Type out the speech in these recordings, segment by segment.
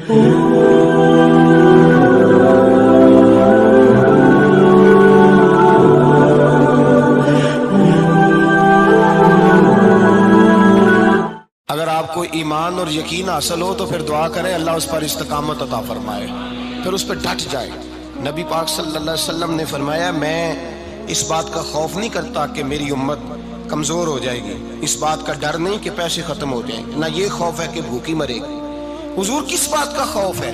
اگر آپ کو ایمان اور یقین حاصل ہو تو پھر دعا کریں اللہ اس پر استقامت عطا فرمائے، پھر اس پہ ڈٹ جائے۔ نبی پاک صلی اللہ علیہ وسلم نے فرمایا میں اس بات کا خوف نہیں کرتا کہ میری امت کمزور ہو جائے گی، اس بات کا ڈر نہیں کہ پیسے ختم ہو جائیں، نہ یہ خوف ہے کہ بھوکی مرے گی۔ حضور کس بات کا خوف ہے؟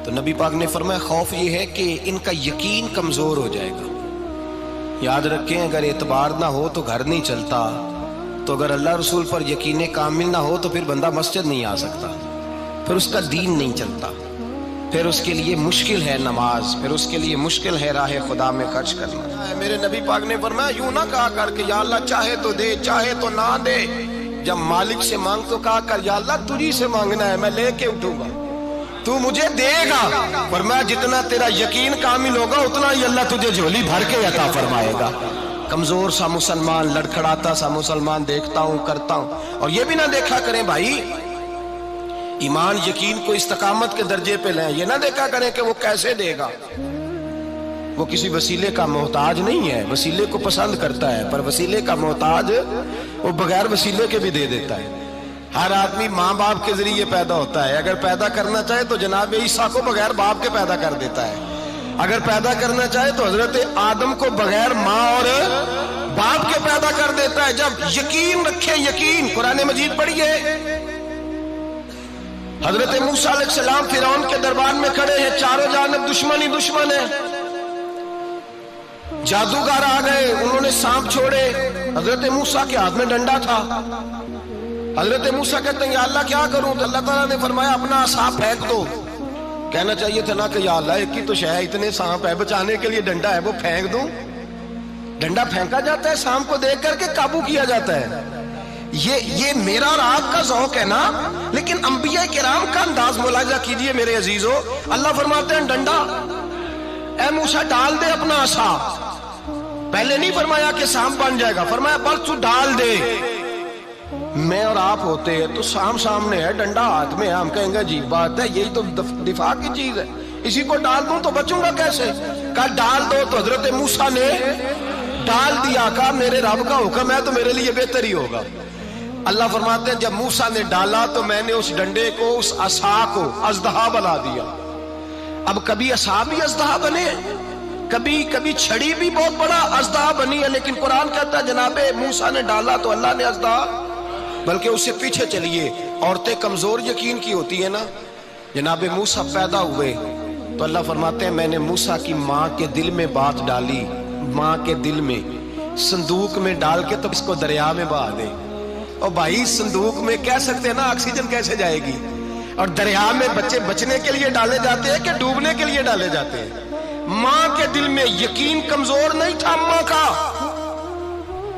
تو نبی پاک نے فرمایا خوف یہ ہے کہ ان کا یقین کمزور ہو جائے گا۔ یاد رکھیں اگر اعتبار نہ ہو تو گھر نہیں چلتا، تو اگر اللہ رسول پر یقین کامل نہ ہو تو پھر بندہ مسجد نہیں آ سکتا، پھر اس کا دین نہیں چلتا، پھر اس کے لیے مشکل ہے نماز، پھر اس کے لیے مشکل ہے راہ خدا میں خرچ کرنا۔ میرے نبی پاک نے فرمایا یوں نہ کہا کر کہ یا اللہ چاہے تو دے چاہے تو نہ دے، جب مالک سے مانگ تو کہا کر یا اللہ تجھی سے مانگنا ہے، میں لے کے اٹھوں گا، تو مجھے دے گا۔ فرمایا جتنا تیرا یقین کامل ہوگا اتنا ہی اللہ تجھے جھولی بھر کے عطا فرمائے گا۔ کمزور سا مسلمان، لڑکھڑاتا سا مسلمان دیکھتا ہوں کرتا ہوں، اور یہ بھی نہ دیکھا کریں بھائی ایمان یقین کو استقامت کے درجے پہ لیں، یہ نہ دیکھا کریں کہ وہ کیسے دے گا، وہ کسی وسیلے کا محتاج نہیں ہے، وسیلے کو پسند کرتا ہے، پر وسیلے کا محتاج وہ بغیر وسیلے کے بھی دے دیتا ہے۔ ہر آدمی ماں باپ کے ذریعے پیدا ہوتا ہے، اگر پیدا کرنا چاہے تو جناب عیسیٰ کو بغیر باپ کے پیدا کر دیتا ہے، اگر پیدا کرنا چاہے تو حضرت آدم کو بغیر ماں اور باپ کے پیدا کر دیتا ہے۔ جب یقین رکھیں، یقین قرآن مجید پڑھیے، حضرت موسیٰ علیہ السلام فرعون کے دربار میں کھڑے ہیں، چاروں جانب دشمن ہی دشمن ہے، جادوگر آ گئے، انہوں نے سانپ چھوڑے، حضرت موسیٰ کے ہاتھ میں ڈنڈا تھا، حضرت موسیٰ کہتے ہیں یا اللہ کیا کروں؟ تو اللہ تعالیٰ نے فرمایا اپنا عصا پھینک دو۔ کہنا چاہیے تھا نا کہ یا اللہ ایک ہی تو شے ہے، اتنے سانپ ہے، بچانے کے لیے ڈنڈا ہے وہ پھینک دوں؟ ڈنڈا پھینکا جاتا ہے، سانپ کو دیکھ کر کے قابو کیا جاتا ہے۔ یہ میرا اور آپ کا ذوق ہے نا، لیکن انبیاء کرام کا انداز ملاحظہ کیجئے میرے عزیزو۔ اللہ فرماتے ہیں ڈنڈا، اے موسیٰ ڈال دے اپنا عصا، پہلے نہیں فرمایا کہ سانپ بن جائے گا، فرمایا بس تو ڈال دے۔ میں اور آپ ہوتے ہیں تو سام سامنے ہے، ڈنڈا ہاتھ میں ہے، ہم کہیں گے عجیب بات ہے، یہی تو دفاع کی چیز ہے، اسی کو ڈال دوں تو بچوں گا کیسے؟ کہا ڈال دو، تو حضرت موسیٰ نے ڈال دیا، کہا میرے رب کا حکم ہے تو میرے لیے بہتر ہی ہوگا۔ اللہ فرماتے ہیں جب موسیٰ نے ڈالا تو میں نے اس ڈنڈے کو، اس عصا کو اژدہا بنا دیا۔ اب کبھی عصا بھی اژدہا بنے، کبھی چھڑی بھی بہت بڑا اژدہا بنی ہے، لیکن قرآن کہتا ہے جناب موسیٰ نے ڈالا تو اللہ نے اژدہا، بلکہ اس سے پیچھے چلیے، عورتیں کمزور یقین کی ہوتی ہیں نا، جناب موسیٰ پیدا ہوئے تو اللہ فرماتے ہیں میں نے موسیٰ کی ماں کے دل میں بات ڈالی، ماں کے دل میں صندوق میں ڈال کے تو اس کو دریا میں بہا دے۔ اور بھائی صندوق میں کہہ سکتے ہیں نا آکسیجن کیسے جائے گی، اور دریا میں بچے بچنے کے لیے ڈالے جاتے ہیں کہ ڈوبنے کے لیے ڈالے جاتے ہیں؟ ماں کے دل میں یقین کمزور نہیں تھا ماں کا۔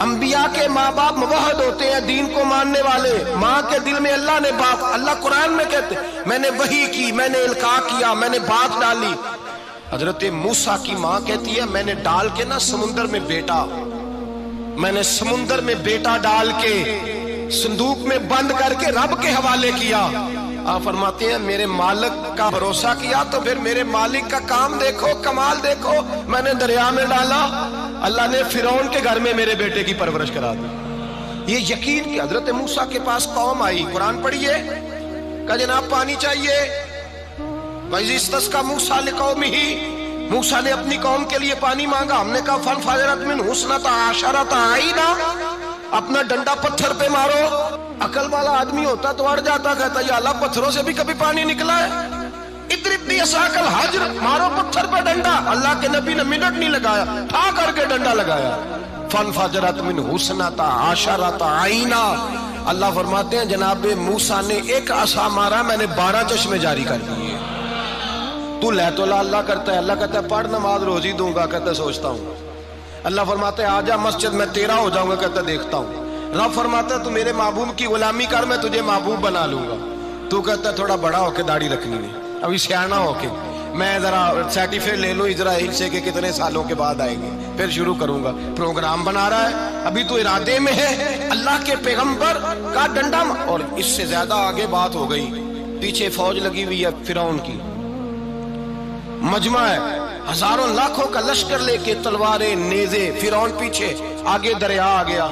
انبیاء کے ماں باپ موحد ہوتے ہیں، دین کو ماننے والے، ماں کے دل میں اللہ نے باپ، اللہ قرآن میں کہتے میں نے وحی کی، میں نے القاء کیا، میں نے بات ڈالی۔ حضرت موسیٰ کی ماں کہتی ہے میں نے ڈال کے نا سمندر میں بیٹا، میں نے سمندر میں بیٹا ڈال کے صندوق میں بند کر کے رب کے حوالے کیا۔ آپ فرماتے ہیں میرے مالک کا بھروسہ کیا تو پھر میرے مالک کا کام دیکھو، کمال دیکھو، میں نے دریا میں ڈالا، اللہ نے فرعون کے گھر میں میرے بیٹے کی پرورش کرا دی۔ یہ یقین کہ حضرت موسیٰ کے پاس قوم آئی، قرآن پڑھیے، کہا جناب پانی چاہیے، وَإِذِ اسْتَسْقَىٰ مُوسَىٰ لِقَوْمِهِ، موسیٰ نے اپنی قوم کے لیے پانی مانگا، ہم نے کہا فَانْفَجَرَتْ مِنْهُ اثْنَتَا عَشَرَةَ عَيْنًا، اپنا ڈنڈا پتھر پہ مارو۔ عقل والا آدمی ہوتا تو اڑ جاتا، کہتا یا اللہ پتھروں سے بھی کبھی پانی نکلا ہے؟ اضرب بعصاک الحجر، مارو پتھر پہ ڈنڈا۔ اللہ کے نبی نے منٹ نہیں لگایا، ٹھا کر کے ڈنڈا لگایا، فانفجرت منہ اثنتا عشرۃ عینا۔ اللہ فرماتے ہیں جناب موسیٰ نے ایک عصا مارا، میں نے 12 چشمے جاری کر دیے۔ تو لے تو لا اللہ کرتا ہے، اللہ کہتا ہے پڑھ نماز روزی دوں گا، کہتا ہے سوچتا ہوں۔ اللہ فرماتا ہے آجا مسجد میں تیرا ہو جاؤں گا، کہتا ہے دیکھتا ہوں۔ رب فرماتا ہے تو میرے محبوب کی غلامی کر، میں تجھے محبوب بنا لوں گا۔ تو کہتا ہے تھوڑا بڑا ہو کے داڑھی رکھنی ہے، ابھی سیانا ہو کے میں ذرا سرٹیفکیٹ لے لوں اسرائیل سے کہ کتنے سالوں کے بعد آئیں گے، پھر شروع کروں گا۔ پروگرام بنا رہا ہے، ابھی تو ارادے میں ہے۔ اللہ کے پیغمبر کا ڈنڈا، اور اس سے زیادہ آگے بات ہو گئی، پیچھے فوج لگی ہوئی ہے فرعون کی، مجمع ہے، ہزاروں لاکھوں کا لشکر لے کے، تلواریں نیزے، فرعون پیچھے، آگے دریا آ گیا۔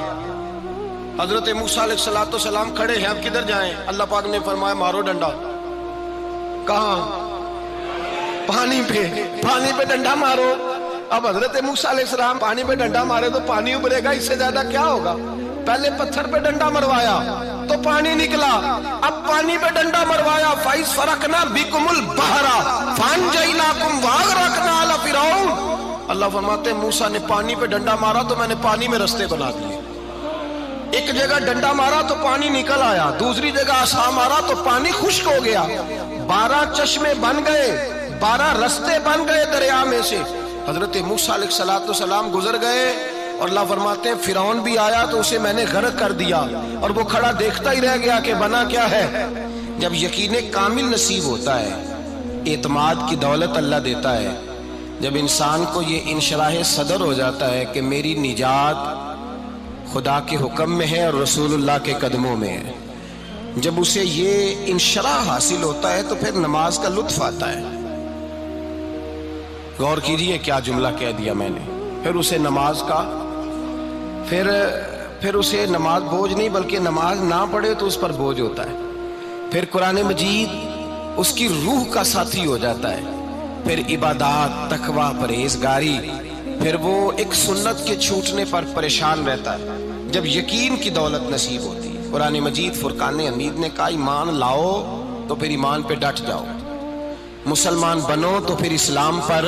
حضرت موسیٰ علیہ السلام کھڑے ہیں، اب کدھر جائیں؟ اللہ پاک نے فرمایا مارو ڈنڈا۔ کہاں؟ پانی پہ ڈنڈا مارو۔ اب حضرت موسیٰ علیہ السلام پانی پہ ڈنڈا مارے تو پانی ابھرے گا، اس سے زیادہ کیا ہوگا؟ پہلے پتھر پہ ڈنڈا مروایا تو پانی نکلا، اب پانی پہ ڈنڈا مروایا، فَإِذْ فَرَقْنَا بِكُمُ الْبَحْرَ فَأَنْجَيْنَاكُمْ وَأَغْرَقْنَا آلَ فِرْعَوْنَ۔ اللہ فرماتے ہیں موسیٰ نے پانی پہ ڈنڈا مارا تو میں نے پانی میں رستے بنا دیے۔ ایک جگہ ڈنڈا مارا تو پانی نکل آیا، دوسری جگہ عصا مارا تو پانی خشک ہو گیا، 12 چشمے بن گئے، 12 رستے بن گئے دریا میں سے۔ حضرت موسیٰ علیہ السلام گزر گئے اور اللہ فرماتے ہیں فرعون بھی آیا تو اسے میں نے غرق کر دیا، اور وہ کھڑا دیکھتا ہی رہ گیا کہ بنا کیا ہے۔ جب یقین کامل نصیب ہوتا ہے، اعتماد کی دولت اللہ دیتا ہے، جب انسان کو یہ انشراح صدر ہو جاتا ہے کہ میری نجات خدا کے حکم میں ہے اور رسول اللہ کے قدموں میں ہے، جب اسے یہ انشراح حاصل ہوتا ہے تو پھر نماز کا لطف آتا ہے۔ غور کیجئے کیا جملہ کہہ دیا میں نے، پھر اسے نماز کا پھر اسے نماز بوجھ نہیں بلکہ نماز نہ پڑھے تو اس پر بوجھ ہوتا ہے، پھر قرآن مجید اس کی روح کا ساتھی ہو جاتا ہے، پھر عبادات، تقوی، پرہیزگاری، پھر وہ ایک سنت کے چھوٹنے پر پریشان رہتا ہے جب یقین کی دولت نصیب ہوتی ہے۔ قرآن مجید فرقان حمید نے کہا ایمان لاؤ تو پھر ایمان پہ ڈٹ جاؤ، مسلمان بنو تو پھر اسلام پر۔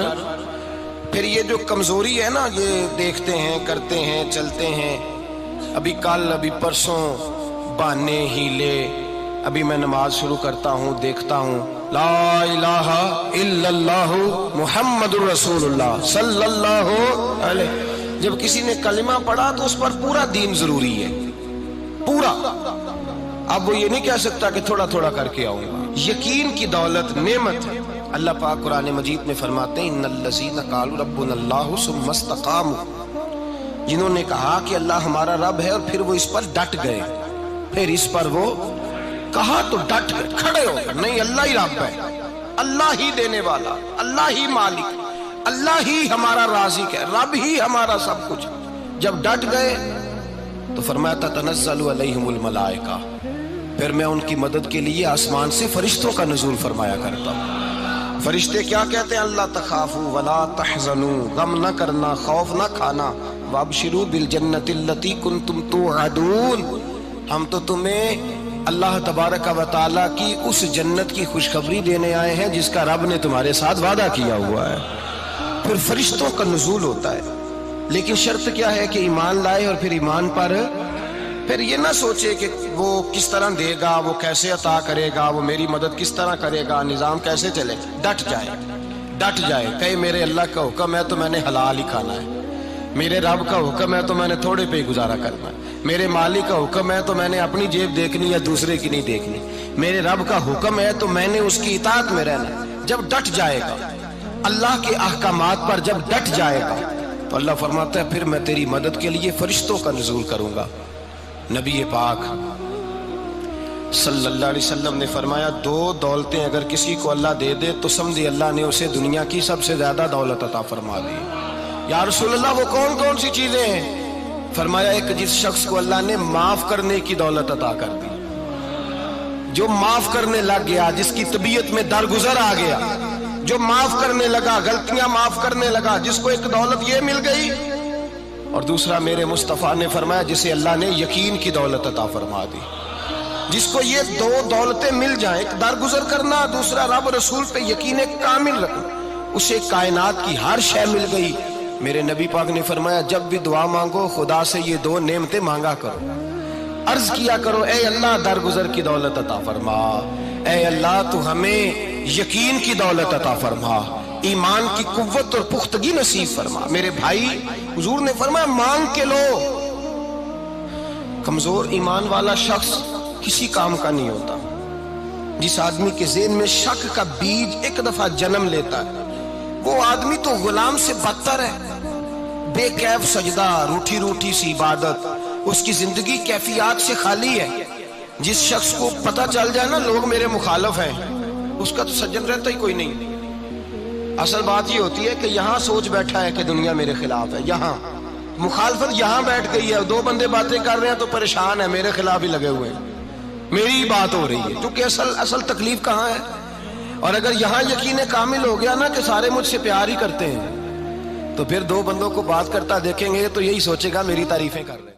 پھر یہ جو کمزوری ہے نا، یہ دیکھتے ہیں، کرتے ہیں، چلتے ہیں، ابھی کل ابھی پرسوں بہانے ہی لے، ابھی میں نماز شروع کرتا ہوں، دیکھتا ہوں لا الہ الا اللہ محمد الرسول اللہ صلی اللہ علیہ، جب کسی نے کلمہ پڑھا تو اس پر پورا دین ضروری ہے، پورا۔ اب وہ یہ نہیں کہہ سکتا کہ تھوڑا تھوڑا کر کے آؤں گا۔ یقین کی دولت نعمت ہے۔ اللہ پاک قرآن مجید میں فرماتے ہیں ان الذین قالوا ربنا اللہ ثم استقاموا، جنہوں نے کہا کہ اللہ ہمارا رب ہے اور پھر وہ اس پر ڈٹ گئے، پھر اس پر وہ کہا تو ڈٹ گئے، کھڑے ہو گئے، نہیں اللہ ہی رب ہے، اللہ ہی دینے والا، اللہ ہی مالک، اللہ ہی ہمارا رازق ہے، رب ہی ہمارا سب کچھ۔ جب ڈٹ گئے تو فرمایا تتنزل علیہم الملائکہ، پھر میں ان کی مدد کے لیے آسمان سے فرشتوں کا نزول فرمایا کرتا ہوں۔ فرشتے کیا کہتے ہیں؟ اللہ تخافوا ولا تحزنوا، غم نہ کرنا، خوف نہ کھانا، وابشروا بالجنۃ التی کنتم توعدون، ہم تو تمہیں اللہ تبارک و تعالیٰ کی اس جنت کی خوشخبری دینے آئے ہیں جس کا رب نے تمہارے ساتھ وعدہ کیا ہوا ہے۔ پھر فرشتوں کا نزول ہوتا ہے، لیکن شرط کیا ہے کہ ایمان لائے، اور پھر ایمان پر پھر یہ نہ سوچے کہ وہ کس طرح دے گا، وہ کیسے عطا کرے گا، وہ میری مدد کس طرح کرے گا، نظام کیسے چلے، ڈٹ جائے، کہے میرے اللہ کا حکم ہے تو میں نے حلال ہی کھانا ہے، میرے رب کا حکم ہے تو میں نے تھوڑے پہ ہی گزارا کرنا ہے، میرے مالک کا حکم ہے تو میں نے اپنی جیب دیکھنی یا دوسرے کی نہیں دیکھنی، میرے رب کا حکم ہے تو میں نے اس کی اطاعت میں رہنا۔ جب ڈٹ جائے گا اللہ کے احکامات پر، جب ڈٹ جائے گا تو اللہ فرماتا ہے پھر میں تیری مدد کے لیے فرشتوں کا نزول کروں گا۔ نبی پاک صلی اللہ علیہ وسلم نے فرمایا 2 دولتیں اگر کسی کو اللہ دے دے تو سمجھے اللہ نے اسے دنیا کی سب سے زیادہ دولت عطا فرما دی۔ یا رسول اللہ وہ کون کون سی چیزیں ہیں؟ فرمایا ایک جس شخص کو اللہ نے معاف کرنے کی دولت عطا کر دی، جو معاف کرنے لگ گیا، جس کی طبیعت میں درگزر آ گیا، جو معاف کرنے لگا، غلطیاں معاف کرنے لگا، جس کو ایک دولت یہ مل گئی، اور دوسرا میرے مصطفیٰ نے فرمایا جسے اللہ نے یقین کی دولت عطا فرما دی۔ جس کو یہ 2 دولتیں مل جائیں، ایک درگزر کرنا، دوسرا رب رسول پہ یقین کامل رکھنا، اسے کائنات کی ہر شے مل گئی۔ میرے نبی پاک نے فرمایا جب بھی دعا مانگو خدا سے یہ 2 نعمتیں مانگا کرو، عرض کیا کرو اے اللہ درگزر کی دولت عطا فرما، اے اللہ تو ہمیں یقین کی دولت عطا فرما، ایمان کی قوت اور پختگی نصیب فرما۔ میرے بھائی حضور نے فرمایا مانگ کے لو۔ کمزور ایمان والا شخص کسی کام کا نہیں ہوتا۔ جس آدمی کے ذہن میں شک کا بیج ایک دفعہ جنم لیتا ہے وہ آدمی تو غلام سے بدتر ہے۔ بے کیف سجدہ، روٹھی روٹھی سی عبادت، اس کی زندگی کیفیات سے خالی ہے۔ جس شخص کو پتہ چل جائے نا لوگ میرے مخالف ہیں، اس کا تو سجن رہتا ہی کوئی نہیں۔ اصل بات یہ ہوتی ہے کہ یہاں سوچ بیٹھا ہے کہ دنیا میرے خلاف ہے، یہاں مخالفت یہاں بیٹھ گئی ہے، دو بندے باتیں کر رہے ہیں تو پریشان ہے، میرے خلاف ہی لگے ہوئے ہیں، میری ہی بات ہو رہی ہے، کیونکہ اصل تکلیف کہاں ہے؟ اور اگر یہاں یقین کامل ہو گیا نا کہ سارے مجھ سے پیار ہی کرتے ہیں، تو پھر دو بندوں کو بات کرتا دیکھیں گے تو یہی سوچے گا میری تعریفیں کر رہے ہیں۔